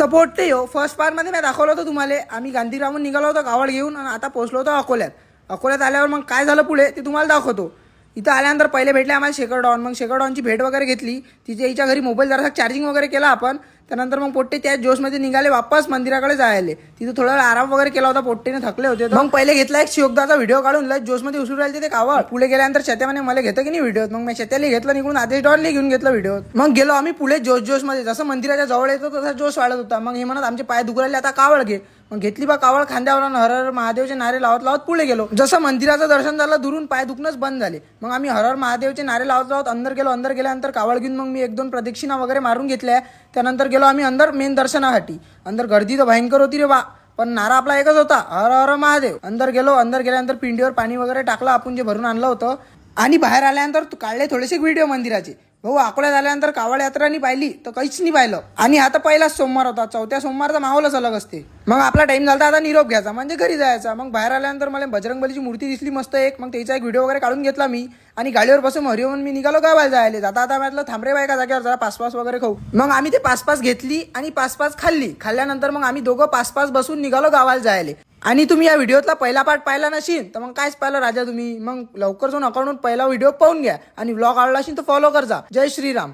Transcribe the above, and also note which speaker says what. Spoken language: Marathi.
Speaker 1: तर पोटते हो फर्स्ट पार्टमध्ये मी दाखवलं होतं तुम्हाला. आम्ही गांधीग्रामहून निघालो होतो गावड घेऊन आणि आता पोहोचलो होतो अकोल्यात. अकोल्यात आल्यावर मग काय झालं पुढे ते तुम्हाला दाखवतो. इथं आल्यानंतर पहिले भेटले आम्हाला शेखर डॉन. मग शेखर डॉनची भेट वगैरे घेतली. तिच्या हिच्या घरी मोबाईल जरासा चार्जिंग वगैरे केला आपण. त्यानंतर मग पोट्टे त्या जोशमध्ये निघाले वापस मंदिराकडे जायले. तिथं थोडा वेळ आराम वगैरे केला होता. पोट्टेने थकले होते. मग पहिले घेतला एक शिवदाचा व्हिडिओ काढून लय जोशमध्ये उसळून राहिले ते कावड. पुढे गेल्यानंतर शेत्याने मला घेतं की नाही व्हिडिओ. मग मी शेत्याला घेतलं निघून आदेश डॉनने घेऊन घेतलं व्हिडिओ. मग गेलो आम्ही पुढे जोशमध्ये. जसं मंदिराच्या जवळ येतो तसा जोश वाढत होता. मग हे म्हणत आमचे पाय दुखरायले आता कावड घे. मग घेतली बा कावड खांद्यावर हर हर महादेवचे नारे लावत लावत पुढे गेलो. जसं मंदिराचं दर्शन झालं दुरून पाय दुखणंच बंद झाले. मग आम्ही हर हर महादेवचे नारे लावत लावत अंदर गेलो. अंदर गेल्यानंतर कावड घेऊन मग मी एक दोन प्रदक्षिणा वगैरे मारून घेतल्या. त्यानंतर गेलो आम्ही अंदर मेन दर्शनासाठी. अंदर गर्दी तर भयंकर होती रे बा. पण नारा आपला एकच होता, हर हर महादेव. अंदर गेलो. अंदर गेल्यानंतर पिंडीवर पाणी वगैरे टाकलं आपण जे भरून आणलं होतं. आणि बाहेर आल्यानंतर काढले थोडेसे व्हिडिओ मंदिराचे. भाऊ अकोल्यात आल्यानंतर कावड यात्रानी पाहिली तर काहीच नाही पाहिलं. आणि आता पहिलाच सोमवार होता. चौथ्या सोमवारचा माहोलच अलग असते. मग आपला टाइम झाला आता निरोप घ्यायचा म्हणजे घरी जायचा. मग बाहेर आल्यानंतर मला बजरंगबलीची मूर्ती दिसली मस्त एक. मग त्याचा एक व्हिडिओ वगैरे काढून घेतला मी. आणि गाडीवर बसून हरिओम मी निघालो गावाला जायला. आता म्हटलं थांबरे बाय का जागेवर जरा पास वगैरे खाऊ. मग आम्ही ते पास घेतली आणि पास खाल्ली. खाल्ल्यानंतर मग आम्ही दोघं पास बसून निघालो गावाला जायला. आणि तुम्ही या व्हिडिओतला पहिला पार्ट पाहिला नशील तर मग कायच पाहिलं राजा तुम्ही. मग लवकर जाऊन अकाउंटवरून पहिला व्हिडिओ पाहून घ्या आणि व्लॉग आवडला असेल तर फॉलो कर जा. जय श्रीराम.